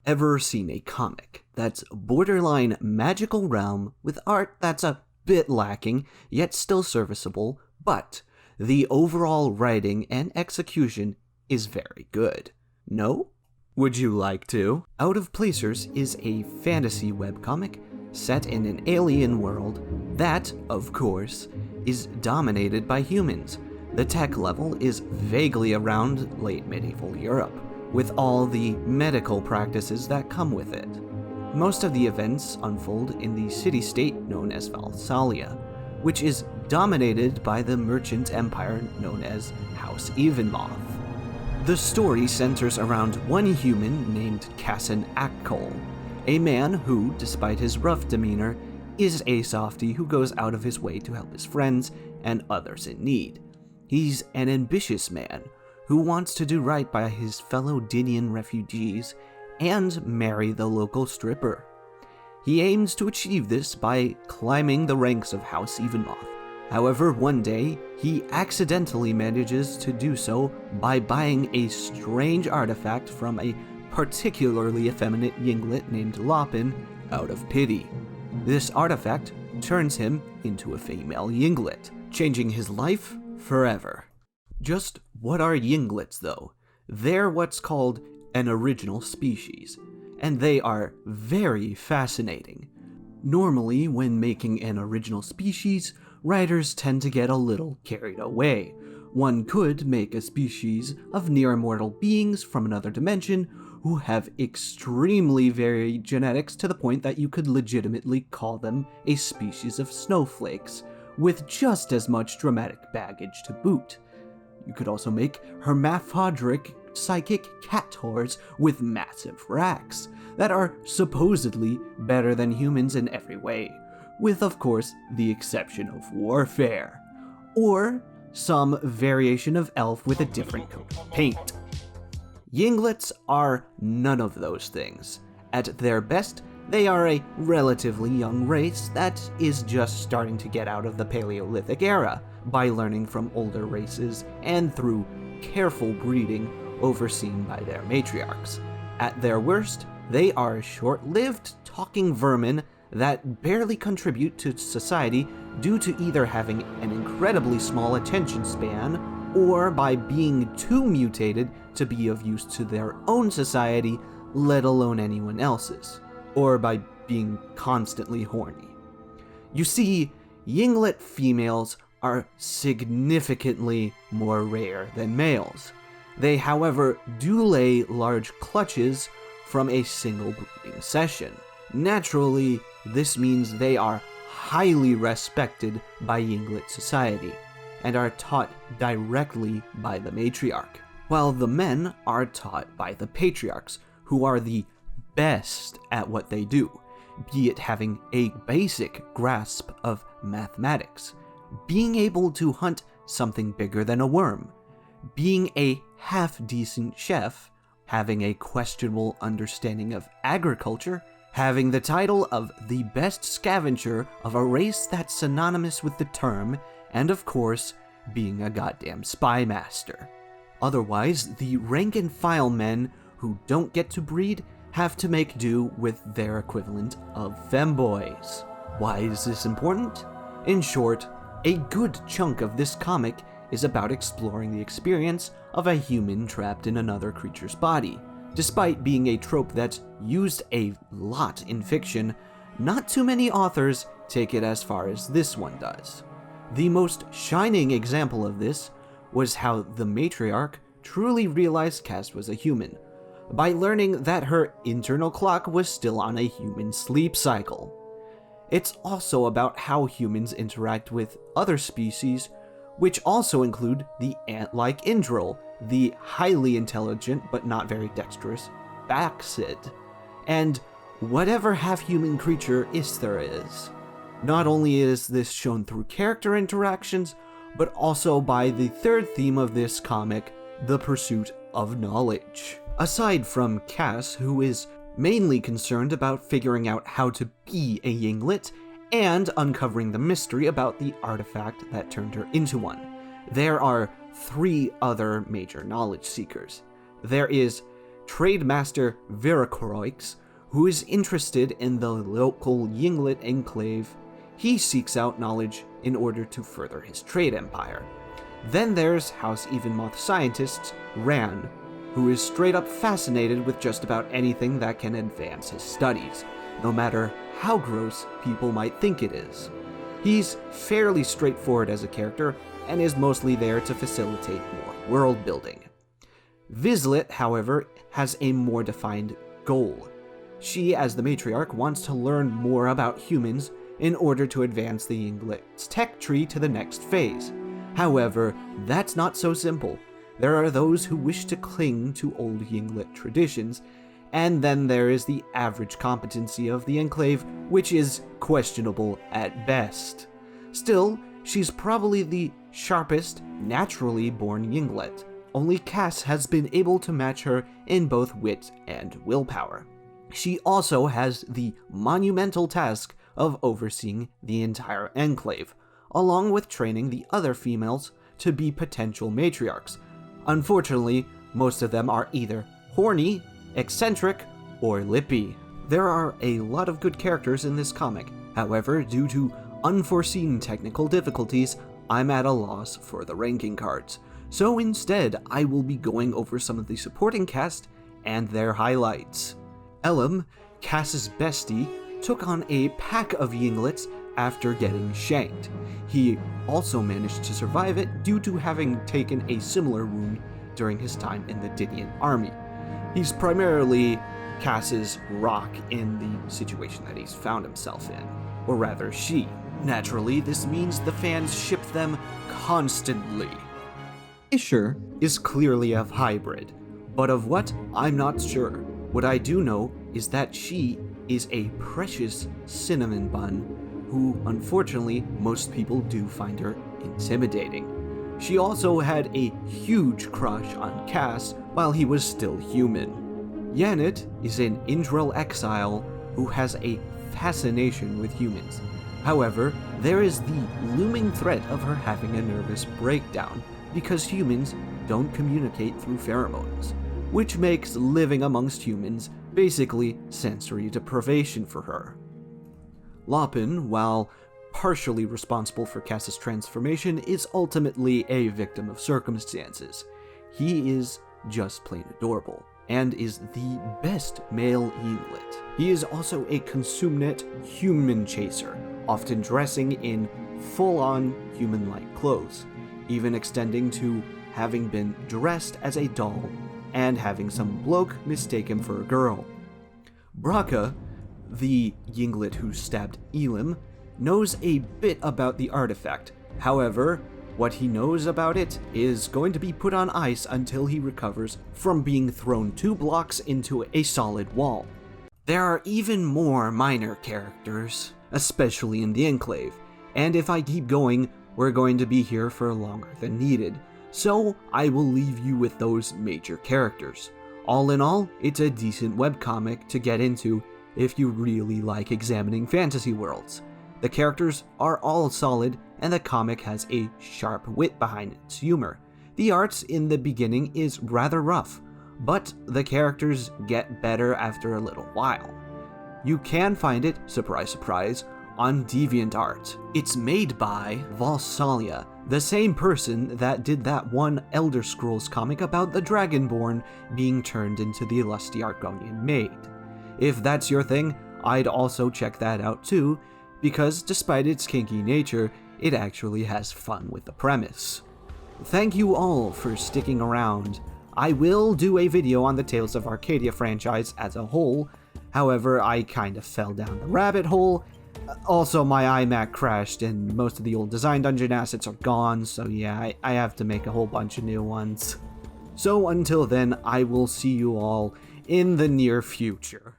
Ever seen a comic that's borderline magical realm with art that's a bit lacking, yet still serviceable, but the overall writing and execution is very good? No? Would you like to? Out of Placers is a fantasy webcomic set in an alien world that, of course, is dominated by humans. The tech level is vaguely around late medieval Europe, with all the medical practices that come with it. Most of the events unfold in the city-state known as Valsalia, which is dominated by the merchant empire known as House Evenmoth. The story centers around one human named Cassan Akkol, a man who, despite his rough demeanor, is a softie who goes out of his way to help his friends and others in need. He's an ambitious man who wants to do right by his fellow Dinian refugees and marry the local stripper. He aims to achieve this by climbing the ranks of House Evenmoth. However, one day, he accidentally manages to do so by buying a strange artifact from a particularly effeminate yinglet named Lopin out of pity. This artifact turns him into a female yinglet, changing his life forever. Just what are yinglets, though? They're what's called an original species, and they are very fascinating. Normally, when making an original species, writers tend to get a little carried away. One could make a species of near-immortal beings from another dimension who have extremely varied genetics to the point that you could legitimately call them a species of snowflakes, with just as much dramatic baggage to boot. You could also make hermaphrodite psychic cat whores with massive racks that are supposedly better than humans in every way, with of course the exception of warfare, or some variation of elf with a different coat of paint. Yinglets are none of those things. At their best, they are a relatively young race that is just starting to get out of the Paleolithic era by learning from older races and through careful breeding overseen by their matriarchs. At their worst, they are short-lived talking vermin that barely contribute to society due to either having an incredibly small attention span or by being too mutated to be of use to their own society, let alone anyone else's, or by being constantly horny. You see, yinglet females are significantly more rare than males. They, however, do lay large clutches from a single breeding session. Naturally, this means they are highly respected by yinglet society and are taught directly by the matriarch, while the men are taught by the patriarchs, who are the best at what they do, be it having a basic grasp of mathematics, being able to hunt something bigger than a worm, being a half-decent chef, having a questionable understanding of agriculture, having the title of the best scavenger of a race that's synonymous with the term, and of course, being a goddamn spy master. Otherwise, the rank-and-file men who don't get to breed have to make do with their equivalent of femboys. Why is this important? In short, a good chunk of this comic is about exploring the experience of a human trapped in another creature's body. Despite being a trope that's used a lot in fiction, not too many authors take it as far as this one does. The most shining example of this was how the matriarch truly realized Cass was a human, by learning that her internal clock was still on a human sleep cycle. It's also about how humans interact with other species, which also include the ant-like Indril, the highly intelligent but not very dexterous Baxid, and whatever half-human creature Isther is. Not only is this shown through character interactions, but also by the third theme of this comic, the pursuit of knowledge. Aside from Cass, who is mainly concerned about figuring out how to be a yinglet and uncovering the mystery about the artifact that turned her into one, there are three other major knowledge seekers. There is Trademaster Veracroix, who is interested in the local Yinglet enclave. He seeks out knowledge in order to further his trade empire. Then there's House Evenmoth scientist Ran, who is straight up fascinated with just about anything that can advance his studies, no matter how gross people might think it is. He's fairly straightforward as a character, and is mostly there to facilitate more world building. Vizslit, however, has a more defined goal. She, as the matriarch, wants to learn more about humans in order to advance the Yinglet's tech tree to the next phase. However, that's not so simple. There are those who wish to cling to old Yinglet traditions, and then there is the average competency of the Enclave, which is questionable at best. Still, she's probably the sharpest, naturally born Yinglet. Only Cass has been able to match her in both wit and willpower. She also has the monumental task of overseeing the entire Enclave, along with training the other females to be potential matriarchs. Unfortunately, most of them are either horny, eccentric, or lippy. There are a lot of good characters in this comic. However, due to unforeseen technical difficulties, I'm at a loss for the ranking cards. So instead, I will be going over some of the supporting cast and their highlights. Elam, Cass's bestie, took on a pack of Yinglets after getting shanked. He also managed to survive it due to having taken a similar wound during his time in the Didian army. He's primarily Cass's rock in the situation that he's found himself in, or rather she. Naturally, this means the fans ship them constantly. Isher is clearly a hybrid, but of what, I'm not sure. What I do know is that she is a precious cinnamon bun who, unfortunately, most people do find her intimidating. She also had a huge crush on Cass while he was still human. Yanit is an Indrel exile who has a fascination with humans. However, there is the looming threat of her having a nervous breakdown because humans don't communicate through pheromones, which makes living amongst humans basically sensory deprivation for her. Lopin, while partially responsible for Cass's transformation, is ultimately a victim of circumstances. He is just plain adorable, and is the best male Yinglet. He is also a consumnet human chaser, often dressing in full-on human-like clothes, even extending to having been dressed as a doll and having some bloke mistake him for a girl. Braca, the Yinglet who stabbed Elim, knows a bit about the artifact. However, what he knows about it is going to be put on ice until he recovers from being thrown 2 blocks into a solid wall. There are even more minor characters, especially in the Enclave, and if I keep going, we're going to be here for longer than needed, so I will leave you with those major characters. All in all, it's a decent webcomic to get into if you really like examining fantasy worlds. The characters are all solid, and the comic has a sharp wit behind its humor. The art in the beginning is rather rough, but the characters get better after a little while. You can find it, surprise surprise, on DeviantArt. It's made by Valsalia, the same person that did that one Elder Scrolls comic about the Dragonborn being turned into the lusty Argonian maid. If that's your thing, I'd also check that out too, because despite its kinky nature, it actually has fun with the premise. Thank you all for sticking around. I will do a video on the Tales of Arcadia franchise as a whole, however, I kinda fell down the rabbit hole. Also, my iMac crashed and most of the old design dungeon assets are gone, so yeah, I have to make a whole bunch of new ones. So until then, I will see you all in the near future.